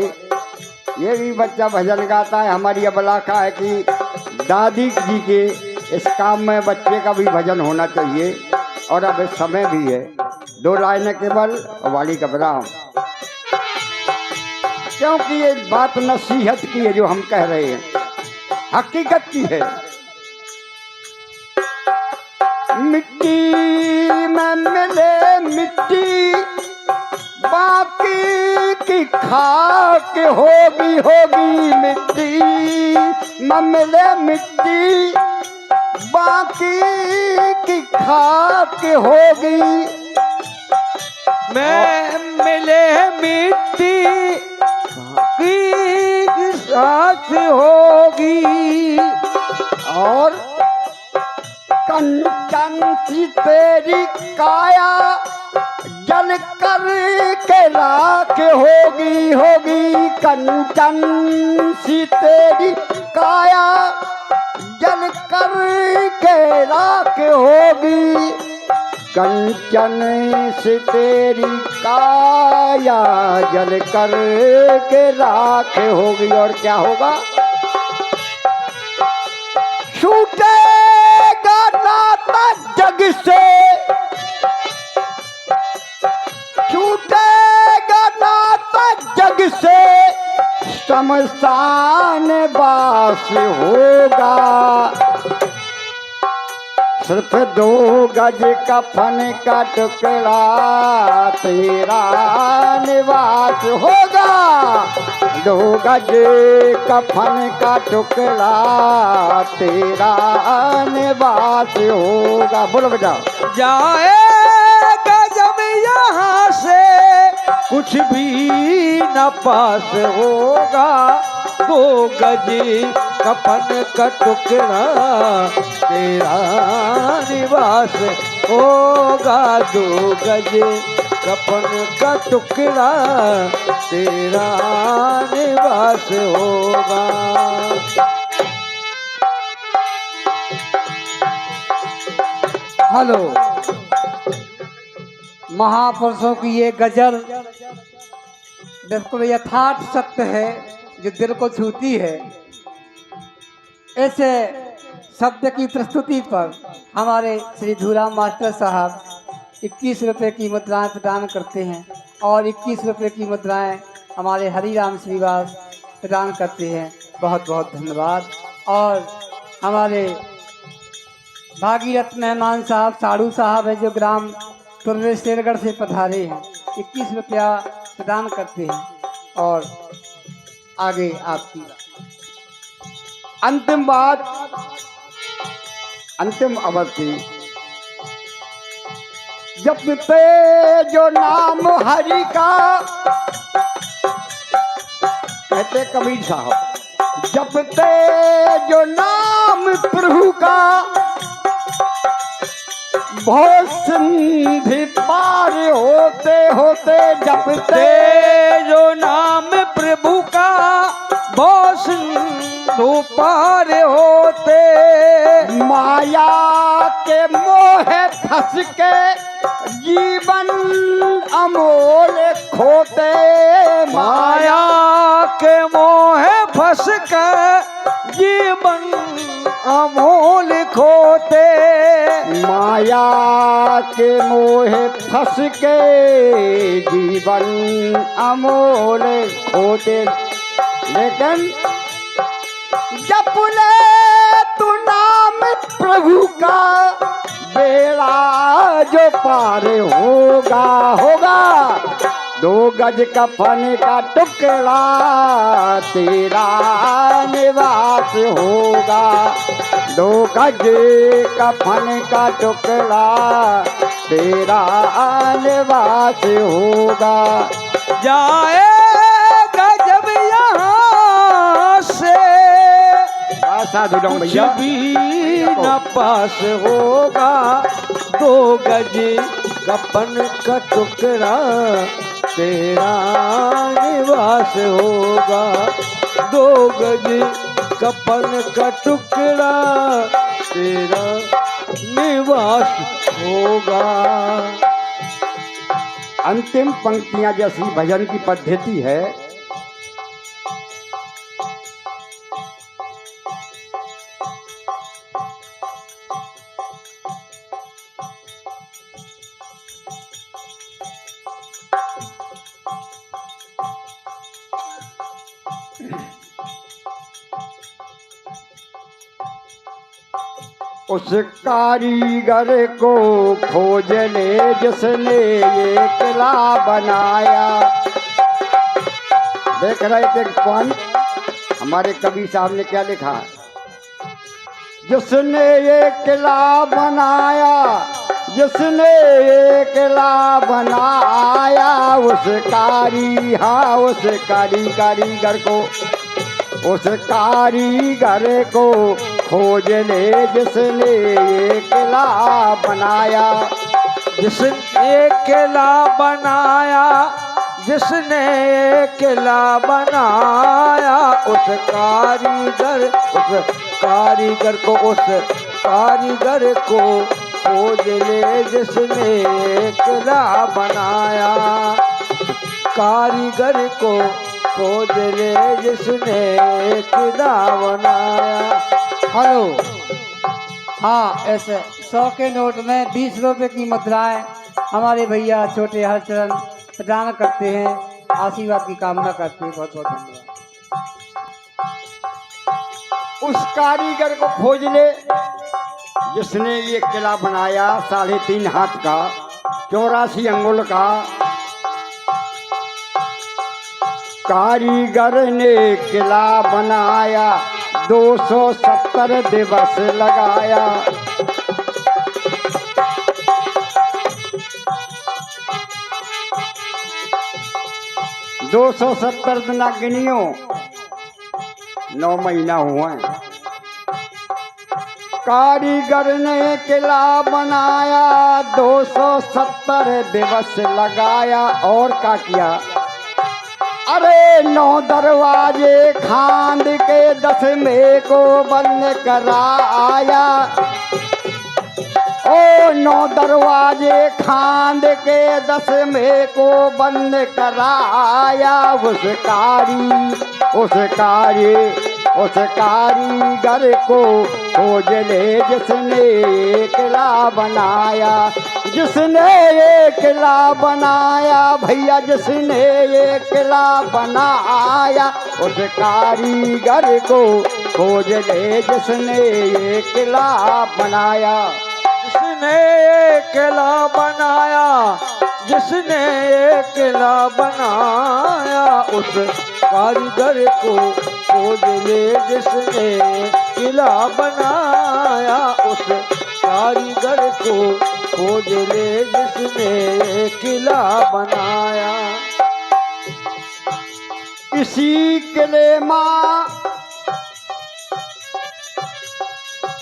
ये भी बच्चा भजन गाता है। हमारी अबला का है कि दादी जी के इस काम में बच्चे का भी भजन होना चाहिए, और अब समय भी है। 2 लाइनें केवल वाली का विराम, क्योंकि ये बात नसीहत की है जो हम कह रहे हैं, हकीकत की है। मिट्टी में मिले मिट्टी, बाकी की खाक होगी, होगी मिट्टी में मिले मिट्टी, बाकी की खाक होगी। मैं मिले मिट्टी की साथ होगी, और कंचन सी तेरी काया जल कर के राख होगी, होगी। कंचन सी तेरी काया जल कर के राख होगी, कंचन से तेरी काया जल कर के राख होगी। और क्या होगा? छूटेगा नाता जग से, छूटेगा नाता जग से, शमशान वास होगा। सिर्फ 2 गज कफन का टुकड़ा तेरा निवास होगा, 2 गज कफन का टुकड़ा तेरा निवास होगा। बोलो बेटा। जाएगा जब यहाँ से कुछ भी न पास होगा, 2 गज कफन का टुकड़ा तेरा निवास होगा, 2 गज कफन का टुकड़ा तेरा निवास होगा। हेलो, महापुरुषों की ये गजल बिल्कुल यथार्थ सत्य है जो दिल को छूती है। ऐसे शब्द की प्रस्तुति पर हमारे श्री धूराम मास्टर साहब 21 रुपये की मुद्राएं प्रदान करते हैं, और 21 रुपये की मुद्राएं हमारे हरिराम श्रीवास प्रदान करते हैं। बहुत बहुत धन्यवाद। और हमारे भागीरथ मेहमान साहब साड़ू साहब है जो ग्राम तुर्रे शेरगढ़ से पधारे हैं, 21 रुपया प्रदान करते हैं। और आगे आपकी अंतिम बात, अंतिम अवधि, जपते जो नाम हरि का, कहते कबीर साहब, जपते जो नाम प्रभु का, बहुत सिंधि पार होते होते। जपते जो नाम प्रभु का, बहुत सिंधु पार होते, माया के मोह फंस के जीवन अमोल खोते। माया के मोह फंस के जीवन अमोल खोते, माया के मोह फंस के जीवन अमोल खोते, लेकिन जप ले तू नाम प्रभु का बेड़ा जो पार होगा होगा। 2 गज कफन का टुकड़ा तेरा निवास होगा। 2 गज कफन का टुकड़ा तेरा निवास होगा। जाएगा जब यहाँ से साधु लोग कुछ भैया भी न पास होगा। 2 गज कफन का टुकड़ा तेरा निवास होगा। 2 गज कफन का टुकड़ा तेरा निवास होगा। अंतिम पंक्तियां जैसी भजन की पद्धति है। उस कारीगर को खोज ले जिसने ये किला बनाया। देख रहे थे कौन? हमारे कवि साहब ने क्या लिखा? जिसने ये किला बनाया, जिसने ये किला बनाया, उस कारीगर को, उस कारीगर को खोज ले जिसने ये किला बनाया। जिसने किला बनाया, जिसने किला बनाया, उस कारीगर को खोज ले जिसने किला बनाया। कारीगर को खोज ले जिसने किला बनाया। हेलो, हाँ, ऐसे 100 के नोट में 20 रुपए की मुद्राएं हमारे भैया छोटे हरचरण प्रदान करते हैं, आशीर्वाद की कामना करते हैं। बहुत बहुत धन्यवाद। उस कारीगर को खोज ले जिसने ये किला बनाया, 3.5 हाथ का, 84 अंगुल का। कारीगर ने किला बनाया, 270 दिवस लगाया। दो 270 दिन गिनियो, 9 महीना हुआ है। कारीगर ने किला बनाया, 270 दिवस लगाया। और क्या किया? अरे 9 दरवाजे खांद के 10वें को बंद कराया। ओ 9 दरवाजे खांद के 10वें को बंद कराया। उस कारीगर को खोज ले जिसने किला बनाया, जिसने ये किला बनाया भैया, जिसने ये किला बनाया। उस कारीगर को खोज ले जिसने ये किला बनाया। जिसने ये किला बनाया, जिसने ये किला बनाया, उस कारीगर को खोज ले जिसने किला बनाया। उस कारीगर को खोज ले जिसने किला बनाया। इसी किले माँ,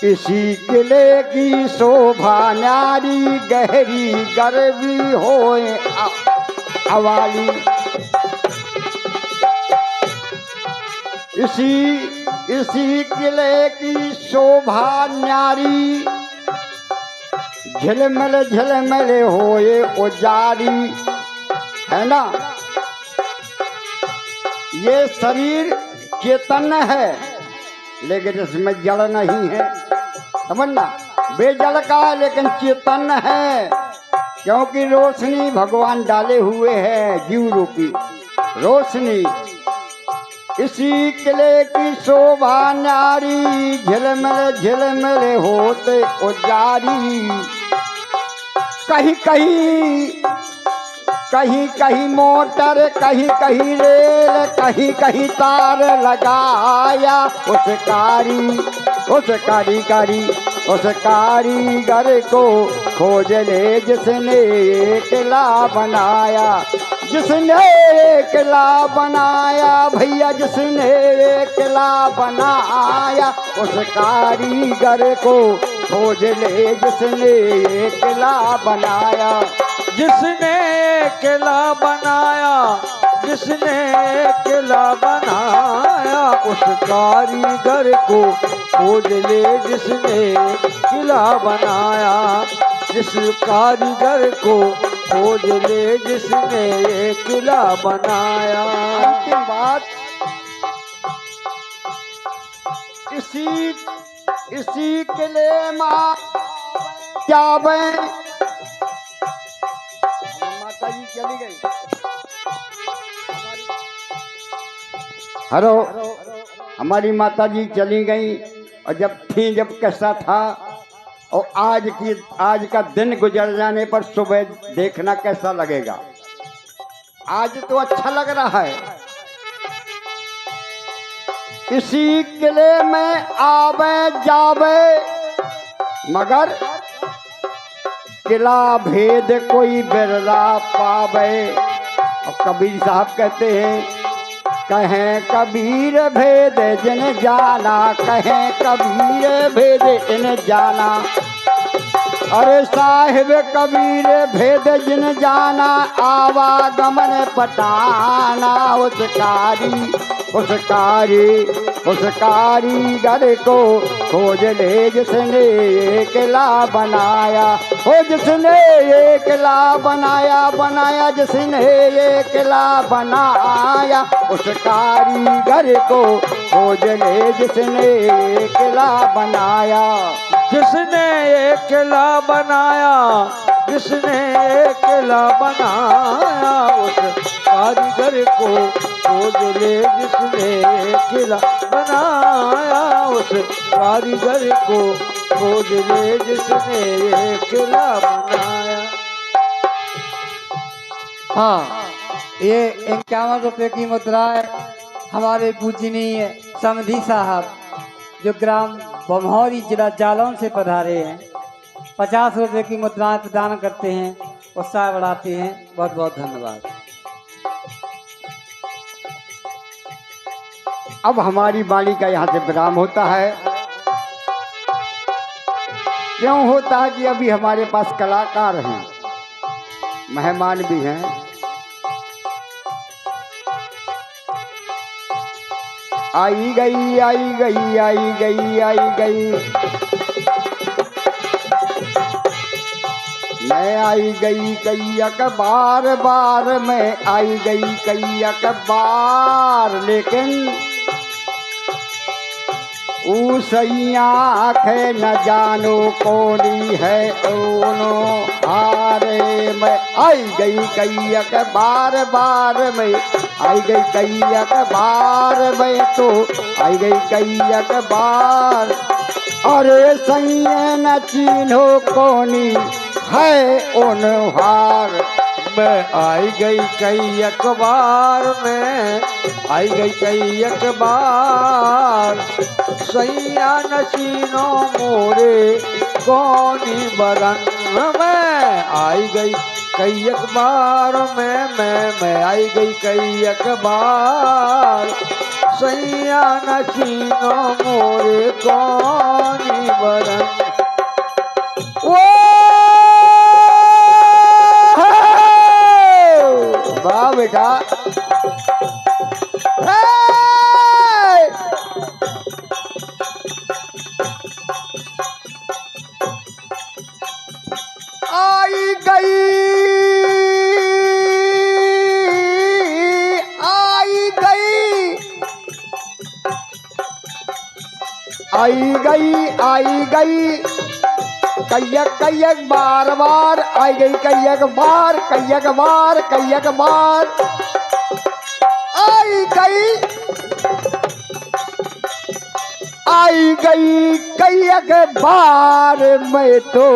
इसी किले की शोभा न्यारी, गहरी गर्वी होए अवाली। इसी किले की शोभा न्यारी, झिलमिल झिलमिल होए उजारी। है ना? ये शरीर चेतन है, लेकिन इसमें जड़ नहीं है। समझना, बेजड़ का है लेकिन चेतन है। क्योंकि रोशनी भगवान डाले हुए हैं, जीव रूपी रोशनी। इसी किले की शोभा न्यारी, झिलमिल झिलमिल होते उजारी। कहीं कहीं कहीं कहीं मोटर, कहीं कहीं रेल, कहीं कहीं तार लगाया। उस कारीगर को खोज ले जिसने एकला बनाया। जिसने एकला बनाया भैया, जिसने एकला बनाया। उस कारीगर को खोज ले जिसने एकला बनाया। जिसने अकेला बनाया, जिसने अकेला बनाया। उस कारीगर को खोज ले जिसने किला बनाया। जिस कारीगर को खोज ले जिसने किला बनाया। अंतिम बात, इसी किले माँ जावे। माता जी चली गई। हेलो, हमारी माता जी चली गई। और जब कैसा था, और आज का दिन गुजर जाने पर सुबह देखना कैसा लगेगा। आज तो अच्छा लग रहा है। इसी किले में आवे जावे, मगर किला भेद कोई बिरला पावे। और कबीर साहब कहते हैं, कहें कबीर भेद जिन जाना, कहें कबीर भेद जिन जाना। अरे साहिब कबीर भेद जिन जाना, आवागमन पटाना। उस कारीगर को खोज ले जिसने एकला बनाया। हो जिसने एकला बनाया जिसने एकला बनाया। उस कारीगर को खोज ले जिसने एकला बनाया। जिसने अकेला बनाया, जिसने अकेला बनाया। उस कारीगर को खोज ले जिसने अकेला बनाया। उस कारीगर को खोज ले जिसने अकेला बनाया। हाँ, ये 51 रुपये की मुद्राएं हमारे पूजनीय समधी साहब जो ग्राम बमहौरी जिला जालौन से पधारे हैं, 50 रुपये की मुद्राएं प्रदान करते हैं, उत्साह बढ़ाते हैं। बहुत बहुत धन्यवाद। अब हमारी वाणी का यहाँ से विराम होता है। क्यों होता है कि अभी हमारे पास कलाकार हैं, मेहमान भी हैं। आई गई आई गई आई गई आई गई, मैं आई गई कई अखबार बार, मैं आई गई कई अखबार। लेकिन ऊसैया आखे न जानो कौनी है ओनो हारे। मैं आई गई कई अखबार बार, मैं आई गई कई अखबार। मैं तो आई गई कई अखबार। अरे सैया न चिन्हो कौनी है ओन हार। मैं आई गई कई अखबार में, आई गई कई अखबार। सैया नसीनो मोरे कौनी बरन। मैं आई गई कई अखबार में, मैं आई गई कई अखबार। सैया नसीनो मोरे कौनी बरन। वाह बेटा, आई गई आई गई आई गई आई गई कैयक कैयक बार बार आई गई कैयक बार कैयक बार कैयक बार आई गई कैयक बार में तो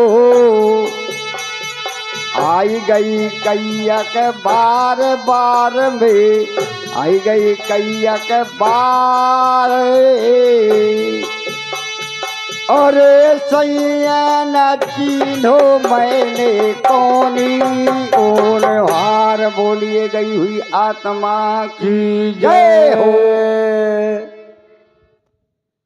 आई गई कैयक बार बार में आई गई कैयक बार अरे सैया न चिन्हो मैंने कौनी ओर हार बोलिए गई हुई आत्मा की जय हो।